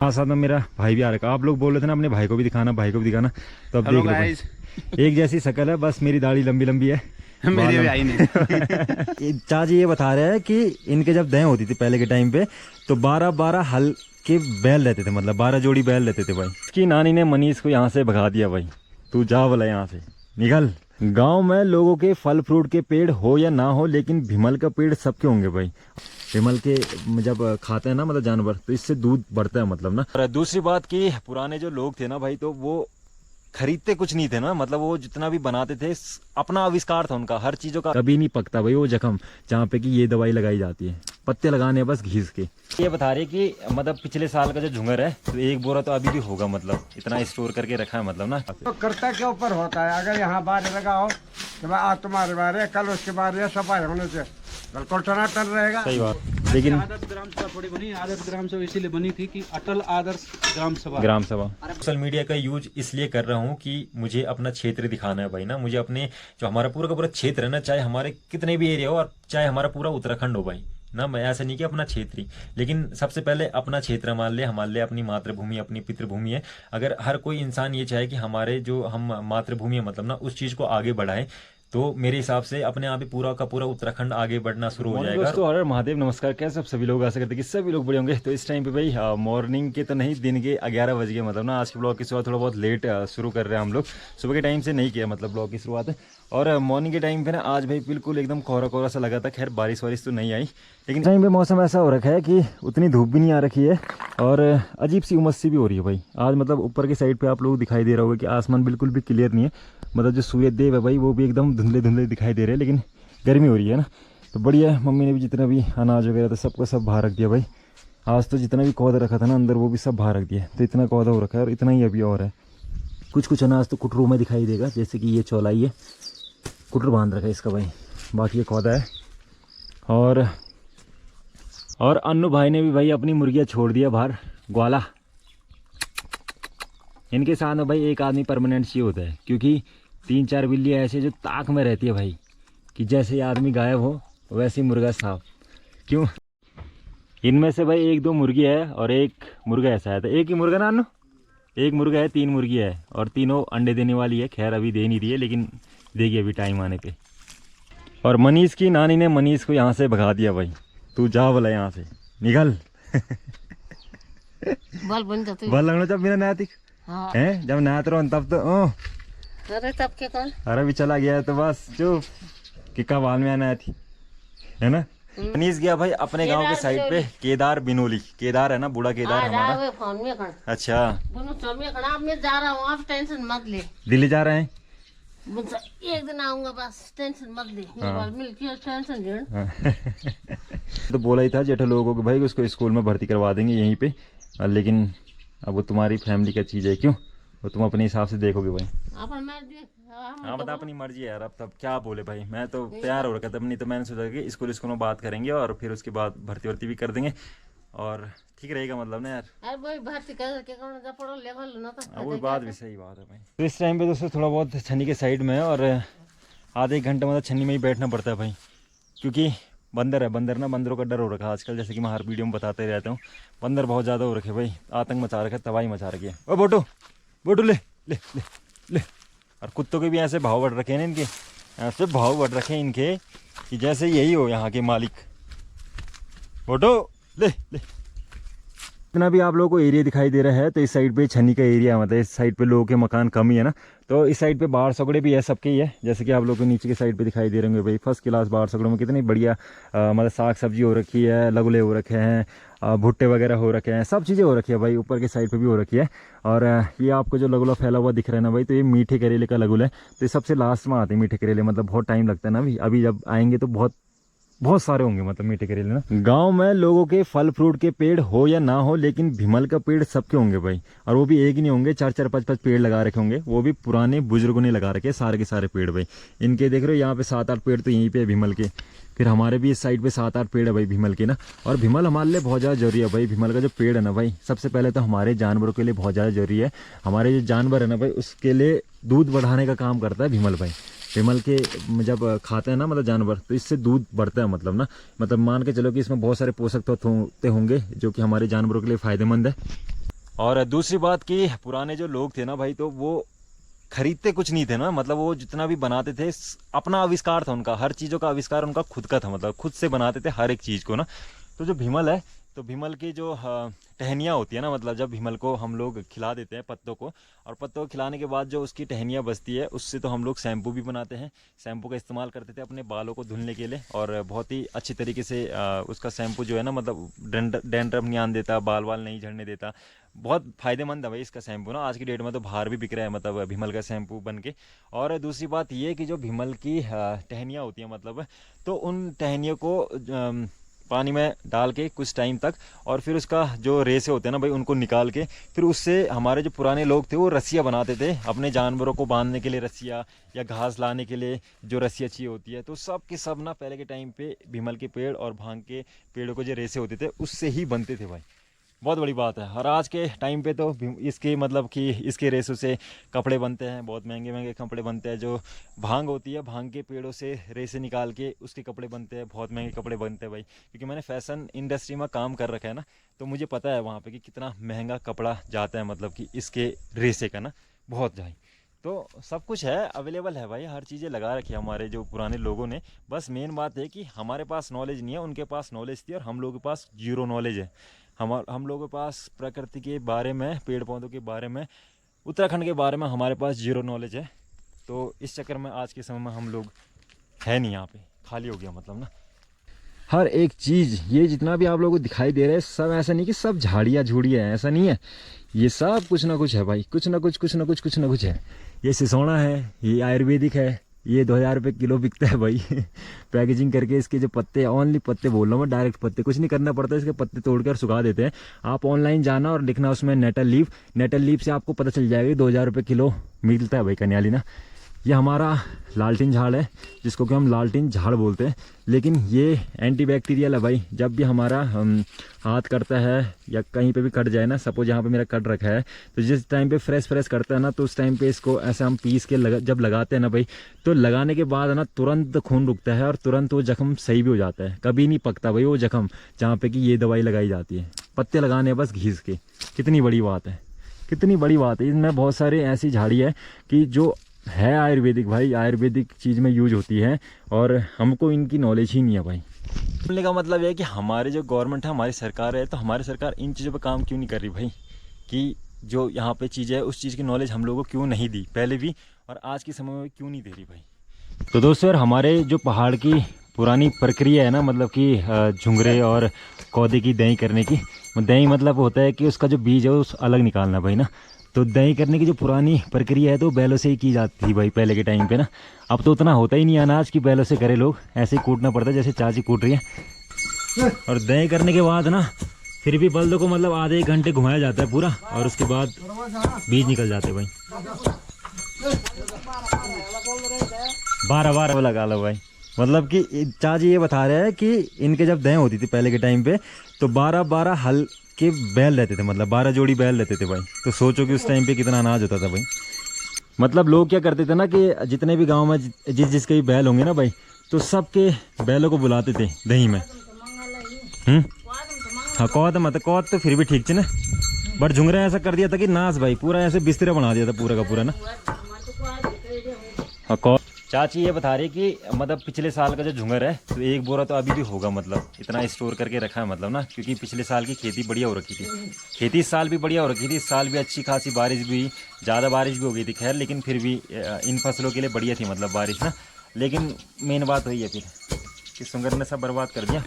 हाँ साथ में मेरा भाई भी आ रखा। आप लोग बोल रहे थे ना अपने भाई को भी दिखाना, भाई को भी दिखाना, तो अब देख लो भाई। एक जैसी शक्ल है, बस मेरी दाढ़ी लंबी लंबी है। मेरे भी आई नहीं। चाची ये बता रहे हैं कि इनके जब दहें होती थी पहले के टाइम पे, तो 12-12 हल के बैल रहते थे, मतलब 12 जोड़ी बैल रहते थे भाई। इसकी नानी ने मनीष को यहाँ से भगा दिया भाई, तू जा बोला यहाँ से निकल। गांव में लोगों के फल फ्रूट के पेड़ हो या ना हो, लेकिन भीमल का पेड़ सबके होंगे भाई। भीमल के जब खाते हैं ना मतलब जानवर, तो इससे दूध बढ़ता है मतलब ना। और दूसरी बात कि पुराने जो लोग थे ना भाई, तो वो खरीदते कुछ नहीं थे ना, मतलब वो जितना भी बनाते थे अपना आविष्कार था उनका, हर चीजों का। कभी नहीं पकता भाई वो जख्म जहाँ पे कि ये दवाई लगाई जाती है, पत्ते लगाने बस घिस के। ये बता रहे कि मतलब पिछले साल का जो झुंगर है, तो 1 बोरा तो अभी भी होगा, मतलब इतना स्टोर करके रखा है मतलब ना। तो कर्ता के ऊपर होता है, अगर यहाँ बाढ़ लगाओ तो आज तुम्हारे बारे, कल उसके बारे सफाई होने से बिल्कुल टनाटन रहेगा। सही बात। लेकिन आदर्श ग्राम सभा थोड़ी बनी, आदर्श ग्राम सभा इसीलिए बनी थी कि अटल आदर्श ग्राम सभा। सोशल मीडिया का यूज इसलिए कर रहा हूँ कि मुझे अपना क्षेत्र दिखाना है भाई ना। मुझे अपने जो हमारा पूरा का पूरा क्षेत्र है ना, चाहे हमारे कितने भी एरिया हो और चाहे हमारा पूरा उत्तराखंड हो भाई ना, मैं ऐसा नहीं कि अपना क्षेत्र ही, लेकिन सबसे पहले अपना क्षेत्र हमारे लिए अपनी मातृभूमि, अपनी पितृभूमि है। अगर हर कोई इंसान ये चाहे कि हमारे जो हम मातृभूमि है मतलब ना, उस चीज़ को आगे बढ़ाएं, तो मेरे हिसाब से अपने आप ही पूरा का पूरा उत्तराखंड आगे बढ़ना शुरू हो जाएगा। दोस्तों और महादेव नमस्कार, कैसे सभी लोग आशा करते हैं कि सभी लोग बड़े होंगे। तो इस टाइम पे भाई मॉर्निंग के तो नहीं, दिन के 11 बज गए मतलब ना। आज के ब्लॉग की शुरुआत थोड़ा बहुत लेट शुरू कर रहे हैं हम लोग, सुबह के टाइम से नहीं किया मतलब ब्लॉग की शुरुआत। और मॉर्निंग के टाइम पे ना आज भाई बिल्कुल एकदम कोहरा कोहरा सा लगा था। खैर बारिश वारिश तो नहीं आई, लेकिन टाइम पे मौसम ऐसा हो रखा है कि उतनी धूप भी नहीं आ रखी है और अजीब सी उमस सी भी हो रही है भाई आज। मतलब ऊपर की साइड पे आप लोग दिखाई दे रहा होगा कि आसमान बिल्कुल भी क्लियर नहीं है, मतलब जो सूर्य देव है भाई वो भी एकदम धुंधले धुंधले दिखाई दे रहे हैं, लेकिन गर्मी हो रही है ना। तो बढ़िया है, मम्मी ने भी जितना भी अनाज वगैरह था सबको सब बाहर रख दिया भाई। आज तो जितना भी कौदा रखा था ना अंदर, वो भी सब बाहर रख दिया। तो इतना कौदा हो रखा है और इतना ही अभी और है। कुछ कुछ अनाज तो कुटरू में दिखाई देगा, जैसे कि ये चौलाई है, कुटर बांध रखा है इसका भाई, बाकी ये कौदा है। और अन्नू भाई ने भी भाई अपनी मुर्गियाँ छोड़ दिया बाहर ग्वाला। इनके साथ में भाई एक आदमी परमानेंट चाहिए होता है, क्योंकि 3-4 बिल्ली ऐसे जो ताक में रहती है भाई, कि जैसे ये आदमी गायब हो वैसे ही मुर्गा साफ। क्यों? इनमें से भाई 1-2 मुर्गी है और एक मुर्गा ऐसा है। तो एक ही मुर्गा ना अन्नू, एक मुर्गा है, 3 मुर्गी है और तीनों अंडे देने वाली है। खैर अभी दे नहीं रही है, लेकिन देगी अभी टाइम आने पे। और मनीष की नानी ने मनीष को यहाँ से भगा दिया भाई, तू जा बोला यहाँ से निकल। बल लगना जब मेरा नया दिख है, जब नया तो तब तो अरे तब के कौन, अरे भी चला गया तो बस चुप कि कब हाल में आना थी, है ना। मनीष गया भाई अपने गांव के साइड पे केदार बिनोली। केदार है ना, बूढ़ा केदार हमारा। फोन में कर। अच्छा मैं जा रहा हूँ, आप टेंशन मत ले। दिल्ली जा रहे हैं? एक दिन आऊंगा, बस टेंशन मत ले। मिलकर टेंशन ले। तो बोला ही था जेठा लोगों को भाई उसको स्कूल में भर्ती करवा देंगे यहीं पे, लेकिन अब वो तुम्हारी फैमिली का चीज़ है, क्यों वो तुम अपने हिसाब से देखोगे भाई। हाँ बता, अपनी मर्जी है यार। अब तब क्या बोले भाई, मैं तो तैयार हो रखा था। नहीं तो मैंने सोचा कि स्कूल में बात करेंगे और फिर उसके बाद भर्ती वर्ती भी कर देंगे और ठीक रहेगा मतलब ना यार। वो बात भी सही बात है भाई। तो इस टाइम पे दोस्तों थोड़ा बहुत छन्नी के साइड में है और आधे 1 घंटे मतलब छन्नी में ही बैठना पड़ता है भाई, क्योंकि बंदर है। बंदर ना, बंदरों का डर हो रखा है आजकल, जैसे कि मैं हर वीडियो में बताते रहता हूँ। बंदर बहुत ज़्यादा हो रखे भाई, आतंक मचा रखा है, तबाही मचा रखी है। ओ बोटू बोटू ले ले ले ले। और कुत्तों के भी ऐसे भाव बढ़ रखे हैं ना इनके, ऐसे भाव बढ़ रखे हैं इनके कि जैसे यही हो यहाँ के मालिक। बोटू ले ले। इतना भी आप लोगों को एरिया दिखाई दे रहा है, तो इस साइड पे छन्नी का एरिया, मतलब इस साइड पे लोगों के मकान कम ही है ना। तो इस साइड पे बाढ़ सगड़े भी है, सबके ही है। जैसे कि आप लोगों को नीचे के साइड पे दिखाई दे रहे होंगे भाई, फर्स्ट क्लास बाढ़ सगड़ों में कितनी बढ़िया मतलब साग सब्जी हो रखी है, लगुले हो रखे हैं, भुट्टे वगैरह हो रखे हैं, सब चीज़ें हो रखी है भाई। ऊपर के साइड पे भी हो रखी है। और ये आपको जो लगुला फैला हुआ दिख रहा है ना भाई, तो ये मीठे करेले का लगुल है। तो ये सबसे लास्ट में आते हैं मीठे करेले, मतलब बहुत टाइम लगता है ना। अभी जब आएंगे तो बहुत सारे होंगे मतलब मीठे करेले ना। गांव में लोगों के फल फ्रूट के पेड़ हो या ना हो, लेकिन भीमल का पेड़ सबके होंगे भाई। और वो भी एक ही नहीं होंगे, 4-4, 5-5 पेड़ लगा रखे होंगे। वो भी पुराने बुजुर्गों ने लगा रखे सारे के सारे पेड़ भाई। इनके देख रहे हो यहाँ पे 7-8 पेड़ तो यहीं पे है भीमल के। फिर हमारे भी इस साइड पे 7-8 पेड़ है भाई भीमल के ना। और भीमल हमारे लिए बहुत ज़्यादा जरूरी है भाई। भीमल का जो पेड़ है ना भाई, सबसे पहले तो हमारे जानवरों के लिए बहुत ज़्यादा जरूरी है। हमारे जो जानवर है ना भाई, उसके लिए दूध बढ़ाने का काम करता है भीमल भाई। भीमल के जब खाते हैं ना मतलब जानवर, तो इससे दूध बढ़ता है मतलब ना। मतलब मान के चलो कि इसमें बहुत सारे पोषक तत्व होते होंगे जो कि हमारे जानवरों के लिए फ़ायदेमंद है। और दूसरी बात कि पुराने जो लोग थे ना भाई, तो वो खरीदते कुछ नहीं थे ना, मतलब वो जितना भी बनाते थे अपना आविष्कार था उनका, हर चीज़ों का आविष्कार उनका खुद का था, मतलब खुद से बनाते थे हर एक चीज़ को ना। तो जो भीमल है, तो भीमल की जो टहनियाँ होती है ना, मतलब जब भीमल को हम लोग खिला देते हैं पत्तों को, और पत्तों को खिलाने के बाद जो उसकी टहनियाँ बचती है उससे तो हम लोग शैम्पू भी बनाते हैं। शैम्पू का इस्तेमाल करते थे अपने बालों को धुलने के लिए, और बहुत ही अच्छी तरीके से उसका शैम्पू जो है ना, मतलब डैंड्रफ नहीं आने देता, बाल नहीं झड़ने देता। बहुत फ़ायदेमंद है भाई इसका शैम्पू ना, आज की डेट में तो बाहर भी बिक रहा है, मतलब भीमल का शैम्पू बन के। और दूसरी बात ये कि जो भीमल की टहनियाँ होती हैं, मतलब तो उन टहनियों को पानी में डाल के कुछ टाइम तक, और फिर उसका जो रेसे होते हैं ना भाई, उनको निकाल के फिर उससे हमारे जो पुराने लोग थे वो रस्सियाँ बनाते थे अपने जानवरों को बांधने के लिए, रस्सियाँ या घास लाने के लिए जो रस्सियाँ चाहिए होती है। तो सब के सब ना पहले के टाइम पे भीमल के पेड़ और भांग के पेड़ों को जो रेसे होते थे उससे ही बनते थे भाई, बहुत बड़ी बात है। और आज के टाइम पे तो इसके मतलब कि इसके रेसों से कपड़े बनते हैं, बहुत महंगे महंगे कपड़े बनते हैं। जो भांग होती है, भांग के पेड़ों से रेसे निकाल के उसके कपड़े बनते हैं, बहुत महंगे कपड़े बनते हैं भाई। क्योंकि मैंने फैशन इंडस्ट्री में काम कर रखा है ना, तो मुझे पता है वहाँ पे कि कितना महंगा कपड़ा जाता है, मतलब कि इसके रेसे का ना, बहुत जाए। तो सब कुछ है, अवेलेबल है भाई, हर चीज़ें लगा रखी है हमारे जो पुराने लोगों ने। बस मेन बात है कि हमारे पास नॉलेज नहीं है, उनके पास नॉलेज थी, और हम लोगों के पास जीरो नॉलेज है। हम लोगों के पास प्रकृति के बारे में, पेड़ पौधों के बारे में, उत्तराखंड के बारे में हमारे पास जीरो नॉलेज है। तो इस चक्कर में आज के समय में हम लोग है नहीं, यहाँ पे खाली हो गया मतलब ना। हर एक चीज़, ये जितना भी आप लोगों को दिखाई दे रहा है, सब ऐसा नहीं कि सब झाड़ियाँ झूड़ियाँ हैं, ऐसा नहीं है। ये सब कुछ ना कुछ है भाई, कुछ ना कुछ है। ये सिसोना है, ये आयुर्वेदिक है, ये 2000 रुपये किलो बिकता है भाई पैकेजिंग करके। इसके जो पत्ते, ओनली पत्ते बोल रहा हूँ मैं, डायरेक्ट पत्ते, कुछ नहीं करना पड़ता, इसके पत्ते तोड़कर सुखा देते हैं। आप ऑनलाइन जाना और लिखना उसमें नेटल लीफ से आपको पता चल जाएगा 2000 रुपये किलो मिलता है भाई कन्याली ना। ये हमारा लालटीन झाड़ है, जिसको कि हम लालटीन झाड़ बोलते हैं, लेकिन ये एंटीबैक्टीरियल है भाई। जब भी हमारा हाथ कटता है या कहीं पे भी कट जाए ना, सपोज यहाँ पे मेरा कट रखा है, तो जिस टाइम पे फ्रेश करता है ना, तो उस टाइम पे इसको ऐसे हम पीस के जब लगाते हैं ना भाई, तो लगाने के बाद ना तुरंत खून रुकता है और तुरंत वो जख्म सही भी हो जाता है। कभी नहीं पकता भाई वो जख्म जहाँ पे कि ये दवाई लगाई जाती है। पत्ते लगाने बस घिस के, कितनी बड़ी बात है, कितनी बड़ी बात है। इसमें बहुत सारे ऐसी झाड़ी है कि जो है आयुर्वेदिक भाई, आयुर्वेदिक चीज़ में यूज होती है, और हमको इनकी नॉलेज ही नहीं है भाई। बोलने का मतलब है कि हमारे जो गवर्नमेंट है, हमारी सरकार है, तो हमारी सरकार इन चीज़ों पे काम क्यों नहीं कर रही भाई, कि जो यहाँ पे चीज़ है उस चीज़ की नॉलेज हम लोगों को क्यों नहीं दी पहले भी, और आज के समय में क्यों नहीं दे रही भाई। तो दोस्तों यार, हमारे जो पहाड़ की पुरानी प्रक्रिया है ना, मतलब कि झुंगरे और कौदे की दही करने की, दही मतलब होता है कि उसका जो बीज है उस अलग निकालना भाई ना। तो दही करने की जो पुरानी प्रक्रिया है तो बैलों से ही की जाती थी भाई पहले के टाइम पे ना। अब तो उतना होता ही नहीं अनाज की बैलों से करे लोग, ऐसे ही कूटना पड़ता है जैसे चाची कूट रही है। और दही करने के बाद ना फिर भी बल्दों को मतलब आधे 1 घंटे घुमाया जाता है पूरा, और उसके बाद बीज निकल जाते भाई। 12 लगा लो भाई, मतलब कि चाची ये बता रहे हैं कि इनके जब दही होती थी पहले के टाइम पे, तो 12 हल के बैल रहते थे, मतलब 12 जोड़ी बैल रहते थे भाई। तो सोचो कि उस टाइम पे कितना अनाज होता था भाई। मतलब लोग क्या करते थे ना कि जितने भी गांव में जिसके भी बैल होंगे ना भाई, तो सबके बैलों को बुलाते थे दही में। हाँ, कौद तो फिर भी ठीक थी ना, बट झुंगरा ऐसा कर दिया था कि नाश भाई, पूरा ऐसे बिस्तरा बना दिया था पूरा का पूरा ना। हाँ, कौद चाची ये बता रही कि मतलब पिछले साल का जो झुंगर है, तो 1 बोरा तो अभी भी होगा, मतलब इतना स्टोर करके रखा है मतलब ना, क्योंकि पिछले साल की खेती बढ़िया हो रखी थी। खेती इस साल भी बढ़िया हो रखी थी, इस साल भी अच्छी खासी बारिश भी, ज़्यादा बारिश भी हो गई थी खैर, लेकिन फिर भी इन फसलों के लिए बढ़िया थी मतलब बारिश ना। लेकिन मेन बात वही है फिर कि झुंगर ने सब बर्बाद कर दिया।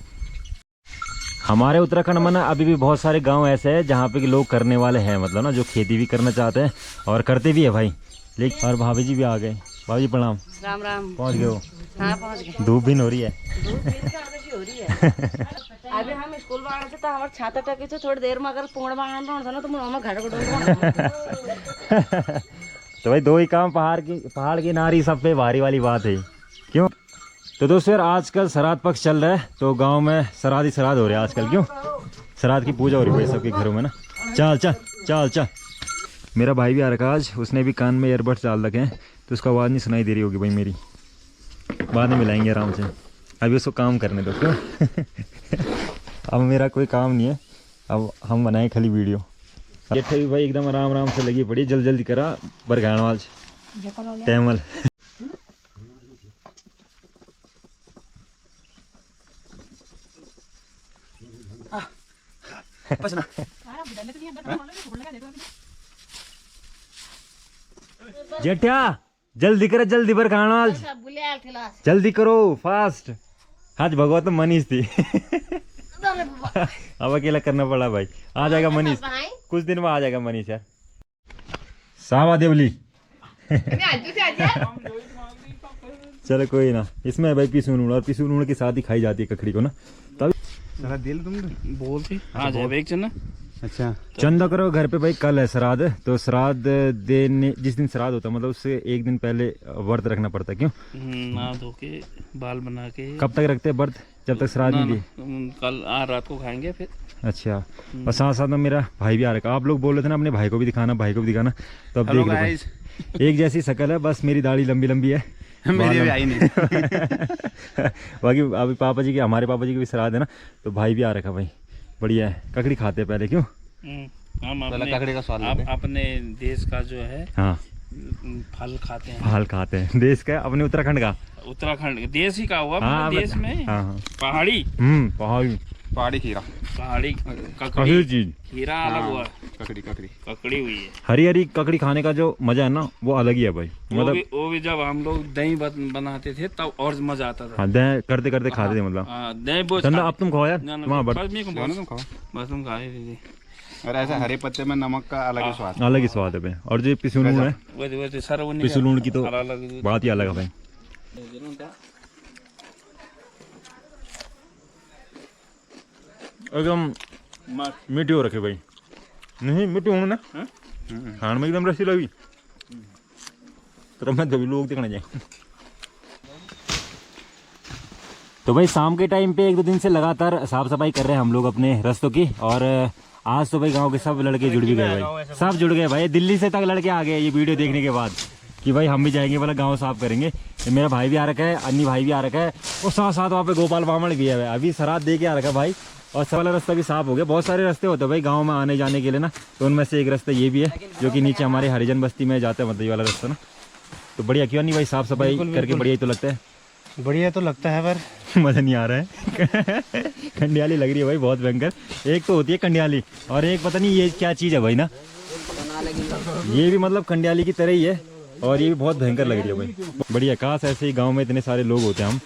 हमारे उत्तराखंड में ना अभी भी बहुत सारे गाँव ऐसे हैं जहाँ पे कि लोग करने वाले हैं, मतलब ना जो खेती भी करना चाहते हैं और करते भी है भाई। लेकिन और भाभी जी भी आ गए। भाभी जी प्रणाम। राम राम। पहुँच गए हो? हाँ, पहुँच गए। धूप भी हो रही है। हो रही है। अभी हम स्कूल में आए थे तो हमारे छाता टके थे, थोड़ी देर में अगर पूर्ण बांध रहा था ना तो मुझे घर को तो भाई 2 ही काम, पहाड़ की नारी सब पे भारी वाली बात है, क्यों? तो दोस्तों यार, आजकल श्राद्ध पक्ष चल रहा है, तो गांव में श्राद्ध ही श्राद्ध हो रहे हैं आजकल। क्यों? श्राद्ध की पूजा हो रही है सबके घरों में ना। चल चल चल चल। मेरा भाई भी आ रखा आज, उसने भी कान में ईयरबड्स डाल रखे हैं, तो उसका आवाज़ नहीं सुनाई दे रही होगी भाई मेरी। बाद में मिलाएंगे आराम से, अभी उसको काम करने दो। क्यों? अब मेरा कोई काम नहीं है, अब हम बनाए खाली वीडियो। जेठा भी भाई एकदम आराम आराम से लगी पड़ी, जल्दी जल्दी करा बरगाण वाल टैमल। जेठा जल्दी करे, जल्दी बरगाण वाल सब बुलाया क्लास जल्दी करो फास्ट। आज भगवत मनीष थी अरे बाबा अब अकेला करना पड़ा भाई। आ जाएगा मनीष, भाई कुछ दिन में आ जाएगा मनीष यार। सावा देवली चलो कोई ना, इसमें है भाई पिसून उड़, और पिसून उड़ के साथ ही खाई जाती है ककड़ी को ना। तब जरा दिल तुम बोलती आ जाए एक चना। अच्छा चंदा करो घर पे भाई, कल है श्राद्ध, तो श्राद्ध देने जिस दिन श्राद्ध होता है मतलब उससे एक दिन पहले व्रत रखना पड़ता है। क्यों? नहा धो के बाल बना के। कब तक रखते हैं व्रत? जब तक श्राद्ध नहीं दी। कल रात को खाएंगे फिर। अच्छा, और साथ साथ में मेरा भाई भी आ रखा। आप लोग बोल रहे थे ना अपने भाई को भी दिखाना, भाई को भी दिखाना, तो अब देख लो भाई। एक जैसी शक्ल है, बस मेरी दाढ़ी लंबी लंबी है। मेरे भी आई नहीं बाकी अभी पापा जी के, हमारे पापा जी के भी श्राद्ध है ना, तो भाई भी आ रखा भाई। बढ़िया है, ककड़ी खाते हैं पहले। क्यों? हम ककड़ी का स्वाद अपने देश का जो है हाँ फल खाते हैं। फल खाते हैं देश का, अपने उत्तराखंड का। उत्तराखंड देश ही का हुआ। हाँ, देश में हाँ पहाड़ी पहाड़ी पहाड़ी खीरा पहाड़ी ककड़ी ककड़ी चीज, खीरा अलग हुआ, ककड़ी ककड़ी ककड़ी हुई है। हरी हरी ककड़ी खाने का जो मजा है ना, वो अलग ही है भाई। मतलब वो भी जब हम लोग दही बनाते थे तब और मजा आता था। हाँ, दे करते करते खाते थे मतलब। दही बोझ चंदा अब तुम खाओ यार, ना, ना, वहाँ बट बस मेरे को तुम खाओ। बस तुम खा ही और ऐसे हरे पत्ते में नमक का अलग ही स्वाद। अलग ही स्वाद है भाई। और जो पिसून है, वैसे सर पिसून की तो अलग बात ही अलग है भाई। एकदम मीठी हो रखे भाई। नहीं मीठी होने ना खाने में एकदम रसी लगी, तो मैं कभी लोग दिखने जाए। तो भाई शाम के टाइम पे 1-2 दिन से लगातार साफ सफाई कर रहे हैं हम लोग अपने रास्तों की। और आज तो भाई गांव के सब लड़के जुड़ भी गए भाई, सब जुड़ गए भाई। दिल्ली से तक लड़के आ गए ये वीडियो देखने के बाद कि भाई हम भी जाएंगे, वाला गांव साफ करेंगे। मेरा भाई भी आ रखा है, अन्नी भाई भी आ रखा है, और साथ साथ वहाँ पे गोपाल बामण भी है। अभी श्राद्ध दे के आ रखा है भाई, और सब वाला रास्ता भी साफ हो गया। बहुत सारे रास्ते होते हैं भाई गांव में आने जाने के लिए ना, तो उनमें से एक रास्ता ये भी है जो कि नीचे हमारे हरिजन बस्ती में जाता है, मतलब ये वाला रास्ता ना। तो बढ़िया, क्यों नहीं भाई, साफ सफाई करके बढ़िया ही तो लगता है। बढ़िया तो लगता है पर मजा नहीं आ रहा है कंडियाली लग रही है भाई बहुत भयंकर। एक तो होती है कंडियाली, और एक पता नहीं ये क्या चीज़ है भाई ना, ये भी मतलब कंडियाली की तरह ही है, और ये भी बहुत भयंकर लग रही है भाई। बढ़िया, काश ऐसे ही गांव में इतने सारे लोग होते हैं हम,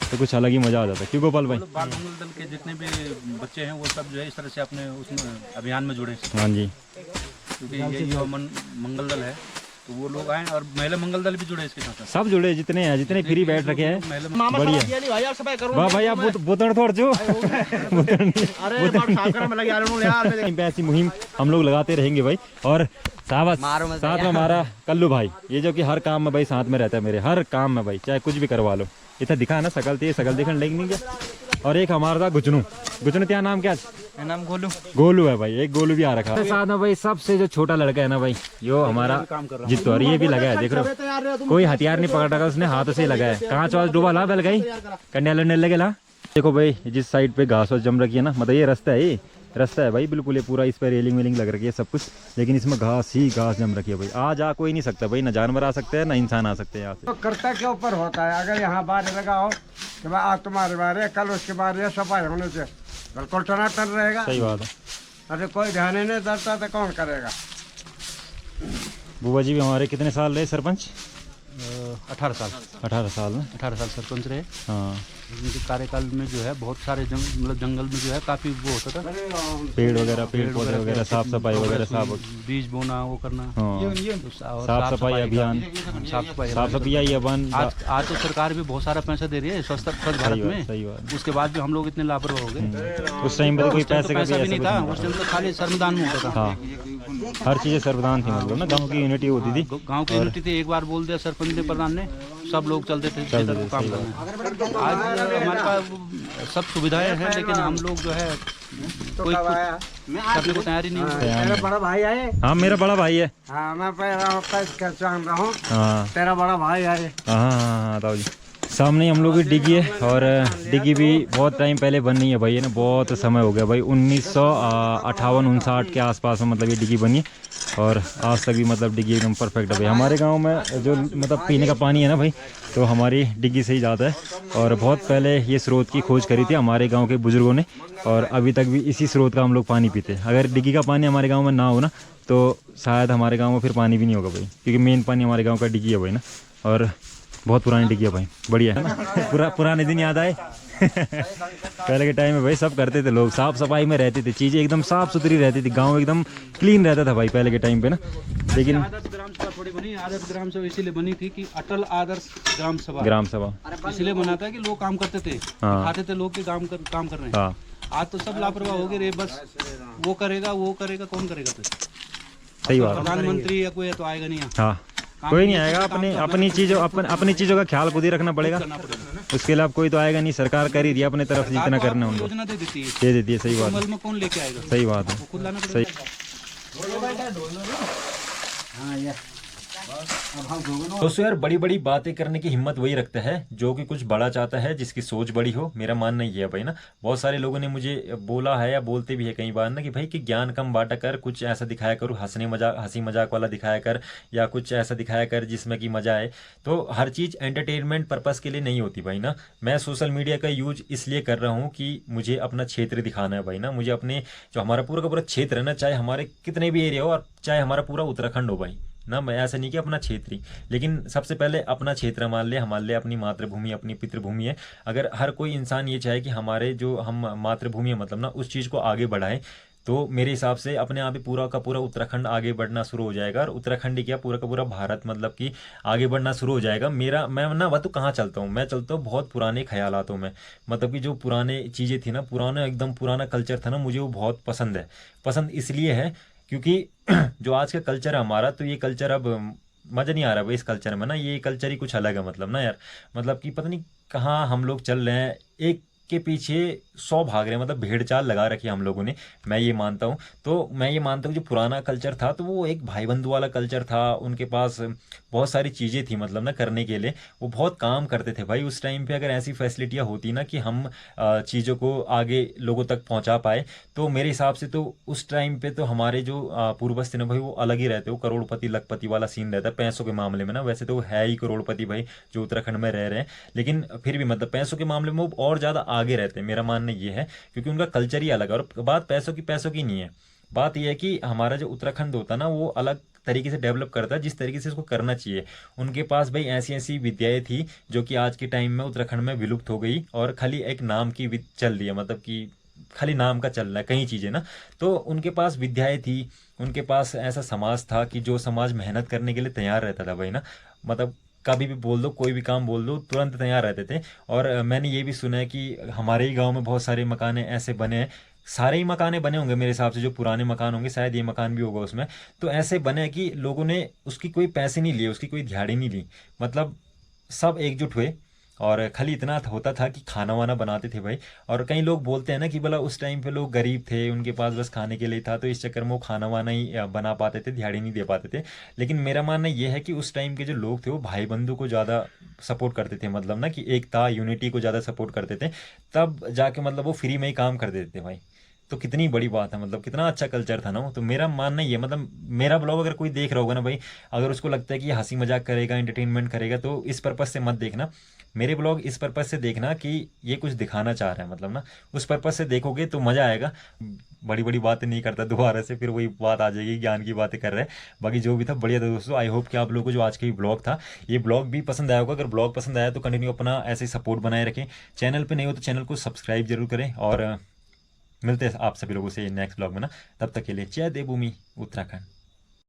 तो कुछ अलग ही मजा आ जाता है। क्यों गोपाल भाई? बाल मंगल दल के जितने भी बच्चे हैं वो सब जो है इस तरह से अपने उसमें अभियान में जुड़े, हाँ जी, क्योंकि ये युवा मंगल दल है तो वो लोग आए, और महिला मंगल दल भी जुड़े इसके साथ। सब जुड़े जितने हैं, जितने फ्री बैठ रखे हैं। बढ़िया वाह भाई, आप बुतण थोड़ जो ऐसी मुहिम हम लोग लगाते रहेंगे भाई। और साथ में हमारा कल्लू भाई, ये जो कि हर काम में भाई साथ में रहता है मेरे, हर काम में भाई, चाहे कुछ भी करवा लो। इतना दिखा ना शकल थी, शकल देखने लगी नहीं क्या। और एक हमारा था गुचनू, गुचनू क्या नाम, क्या नाम? गोलू। गोलू है भाई, एक गोलू भी आ रखा है साथ में भाई। सबसे जो छोटा लड़का है ना भाई, यो हमारा जित्तो, और ये भी लगा है, देख रहे हो, कोई हथियार नहीं पकड़ रखा उसने, हाथों से ही लगा है। कांच वाच डूबा ला बैल गई, कंडिया लड़ने लगे ला। देखो भाई, जिस साइड पे घास वास जम रखी है ना, मतलब ये रास्ता है, ये रास्ता है भाई बिल्कुल, ये पूरा इस पर रेलिंग वेलिंग लग रखी है सब कुछ, लेकिन इसमें घास ही घास जम रखी है भाई। आ जा कोई नहीं सकता भाई, ना जानवर आ सकते हैं ना इंसान आ सकते हैं यहाँ से। तो कर्ता के ऊपर होता है। अगर यहाँ बार लगा हो कि भाई आज तुम्हारे बारे, कल उसके बारे, सफाई होने से बिल्कुल टनाटन रहेगा। सही बात है। अरे कोई ध्यान ही नहीं देता तो कौन करेगा। बुआ जी भी हमारे कितने साल रहे सरपंच? 18 साल 18 साल ना। 18 साल सरपंच रहे। हाँ, उनके कार्यकाल में जो है बहुत सारे मतलब जंगल में जो है काफी वो होता था, पेड़ वगैरह, पेड़ पौधे वगैरह, साफ सफाई वगैरह सब। बीज बोना, वो करना, हाँ, और साफ सफाई अभियान, साफ सफाई अभियान। आज तो सरकार भी बहुत सारा पैसा दे रही है स्वच्छ भारत में। सही बात। उसके बाद भी हम लोग इतने लापरवाह हो गए। उस टाइम पर कोई पैसे का पैसा भी नहीं था, उस टाइम तो खाली श्रमदान में होता था। हाँ, हर चीजें सर्वदान थी, मतलब ना गांव की यूनिटी होती थी। गांव की यूनिटी थी, एक बार बोल दिया सरपंच ने, प्रधान ने, सब लोग चलते थे काम करने। आज हमारे पास सब सुविधाएं हैं, लेकिन हम लोग जो है कोई करने को तैयार ही नहीं है। मेरा बड़ा भाई आए। हाँ, मेरा बड़ा भाई है। हाँ, मैं पैसा जान रहा हूँ। हाँ, तेरा बड़ा भाई आए। हाँ, हाँ, ताऊ जी सामने ही हम लोग की डिग्गी है और डिग्गी भी बहुत टाइम पहले बनी है भाई, है ना, बहुत समय हो गया भाई, 1958-59 के आसपास में मतलब ये डिग्गी बनी और आज तक भी मतलब डिग्गी एकदम परफेक्ट है भाई। हमारे गांव में जो मतलब पीने का पानी है ना भाई, तो हमारी डिग्गी से ही जाता है और बहुत पहले ये स्रोत की खोज करी थी हमारे गाँव के बुजुर्गों ने और अभी तक भी इसी स्रोत का हम लोग पानी पीते हैं। अगर डिग्गी का पानी हमारे गाँव में ना हो ना तो शायद हमारे गाँव में फिर पानी भी नहीं होगा भाई, क्योंकि मेन पानी हमारे गाँव का डिग्गी है भाई ना, और बहुत पुरानी डिग्गी है भाई, बढ़िया है ना। पुराने दिन याद आए। पहले के टाइम में भाई सब करते थे लोग, साफ सफाई में रहते थे, चीज़ें एकदम साफ सुथरी रहती थी, गांव एकदम क्लीन रहता था भाई पहले के टाइम पे ना। लेकिन आदर्श ग्राम सभा थोड़ी बनी, आदर्श ग्राम सभा इसीलिए बनी थी कि अटल आदर्श ग्राम सभा इसलिए बना था कि लोग काम करते थे, खाते थे लोग के काम कर रहे हैं। हाँ आज तो सब लापरवाह हो गए रे, बस वो करेगा कौन करेगा? तो सही बात, प्रधानमंत्री या कोई तो आएगा नहीं। हाँ कोई नहीं आएगा, अपनी चीज़ों का ख्याल खुद ही रखना पड़ेगा, उसके लिए कोई तो आएगा नहीं। सरकार कर ही रही है अपने तरफ से जितना करना है उनको, योजना दे देती है, दे देती है। सही बात, अमल में कौन लेके आएगा? सही बात है, खुद लाना सही। दोस्तों यार, बड़ी बड़ी बातें करने की हिम्मत वही रखता है जो कि कुछ बड़ा चाहता है, जिसकी सोच बड़ी हो। मेरा मानना ये है भाई ना। बहुत सारे लोगों ने मुझे बोला है या बोलते भी है कई बार ना कि भाई कि ज्ञान कम बांटा कर, कुछ ऐसा दिखाया करो, हंसी मजाक वाला दिखाया कर, या कुछ ऐसा दिखाया कर जिसमें कि मजा आए। तो हर चीज़ एंटरटेनमेंट पर्पस के लिए नहीं होती भाई ना। मैं सोशल मीडिया का यूज इसलिए कर रहा हूँ कि मुझे अपना क्षेत्र दिखाना है भाई ना। मुझे अपने जो हमारा पूरा का पूरा क्षेत्र है ना, चाहे हमारे कितने भी एरिया हो और चाहे हमारा पूरा उत्तराखंड हो भाई ना, मैं ऐसा नहीं कि अपना क्षेत्र ही, लेकिन सबसे पहले अपना क्षेत्र मान ले, हमारे लिए अपनी मातृभूमि अपनी पितृभूमि है। अगर हर कोई इंसान ये चाहे कि हमारे जो हम मातृभूमि है मतलब ना उस चीज़ को आगे बढ़ाए, तो मेरे हिसाब से अपने आप ही पूरा का पूरा उत्तराखंड आगे बढ़ना शुरू हो जाएगा। और उत्तराखंड क्या, पूरा का पूरा भारत मतलब कि आगे बढ़ना शुरू हो जाएगा। मैं ना वह तो कहाँ चलता हूँ, मैं चलता हूँ बहुत पुराने ख्यालातों में। मतलब कि जो पुराने चीज़ें थी ना, पुराना एकदम पुराना कल्चर था ना, मुझे वो बहुत पसंद है। पसंद इसलिए है क्योंकि जो आज का कल्चर है हमारा, तो ये कल्चर अब मज़ा नहीं आ रहा भाई इस कल्चर में ना। ये कल्चर ही कुछ अलग है मतलब ना यार। मतलब कि पता नहीं कहाँ हम लोग चल रहे हैं, एक के पीछे 100 भाग रहे हैं, मतलब भेड़ चाल लगा रखी है हम लोगों ने, मैं ये मानता हूँ। तो मैं ये मानता हूँ जो पुराना कल्चर था तो वो एक भाई बंधु वाला कल्चर था। उनके पास बहुत सारी चीज़ें थी मतलब ना करने के लिए, वो बहुत काम करते थे भाई उस टाइम पे। अगर ऐसी फैसिलिटियाँ होती ना कि हम चीज़ों को आगे लोगों तक पहुँचा पाए, तो मेरे हिसाब से तो उस टाइम पे तो हमारे जो पूर्वज थे ना भाई, वो अलग ही रहते। वो करोड़पति लखपति वाला सीन रहता है पैसों के मामले में ना। वैसे तो है ही करोड़पति भाई जो उत्तराखंड में रह रहे हैं, लेकिन फिर भी मतलब पैसों के मामले में वो और ज़्यादा आगे रहते हैं। मेरा मानना ये है क्योंकि उनका कल्चर ही अलग है। और बात पैसों की नहीं है, बात यह है कि हमारा जो उत्तराखंड होता है ना, वो अलग तरीके से डेवलप करता है जिस तरीके से इसको करना चाहिए। उनके पास भाई ऐसी ऐसी विद्याएं थी जो कि आज के टाइम में उत्तराखंड में विलुप्त हो गई और खाली एक नाम की चल रही है, मतलब कि खाली नाम का चल रहा है कई चीज़ें ना। तो उनके पास विद्याएं थी, उनके पास ऐसा समाज था कि जो समाज मेहनत करने के लिए तैयार रहता था भाई ना। मतलब कभी भी बोल दो, कोई भी काम बोल दो, तुरंत तैयार रहते थे। और मैंने ये भी सुना है कि हमारे ही गांव में बहुत सारे मकान ऐसे बने हैं, सारे ही मकाने बने होंगे मेरे हिसाब से, जो पुराने मकान होंगे शायद ये मकान भी होगा उसमें, तो ऐसे बने कि लोगों ने उसकी कोई पैसे नहीं लिए, उसकी कोई दिहाड़ी नहीं ली। मतलब सब एकजुट हुए और खाली इतना होता था कि खाना वाना बनाते थे भाई। और कई लोग बोलते हैं ना कि बोला उस टाइम पे लोग गरीब थे, उनके पास बस खाने के लिए था, तो इस चक्कर में वो खाना वाना ही बना पाते थे, दिहाड़ी नहीं दे पाते थे। लेकिन मेरा मानना ये है कि उस टाइम के जो लोग थे वो भाई बंधु को ज़्यादा सपोर्ट करते थे, मतलब ना कि एकता यूनिटी को ज़्यादा सपोर्ट करते थे। तब जाके मतलब वो फ्री में ही काम कर देते थे भाई। तो कितनी बड़ी बात है, मतलब कितना अच्छा कल्चर था ना वो। तो मेरा मानना ये, मतलब मेरा ब्लॉग अगर कोई देख रहा होगा ना भाई, अगर उसको लगता है कि ये हंसी मजाक करेगा, एंटरटेनमेंट करेगा, तो इस पर्पज़ से मत देखना मेरे ब्लॉग। इस पर्पज़ से देखना कि ये कुछ दिखाना चाह रहा है, मतलब ना उस पर्पज़ से देखोगे तो मज़ा आएगा। बड़ी बड़ी बातें नहीं करता दोबारा से, फिर वही बात आ जाएगी ज्ञान की बातें कर रहे हैं। बाकी जो भी था बढ़िया था दोस्तों। आई होप कि आप लोगों को जो आज का ये ब्लॉग था, ये ब्लॉग भी पसंद आया होगा। अगर ब्लॉग पसंद आया तो कंटिन्यू अपना ऐसे ही सपोर्ट बनाए रखें। चैनल पर नहीं हो तो चैनल को सब्सक्राइब जरूर करें। और मिलते हैं आप सभी लोगों से नेक्स्ट ब्लॉग में ना। तब तक के लिए जय देवभूमि उत्तराखंड।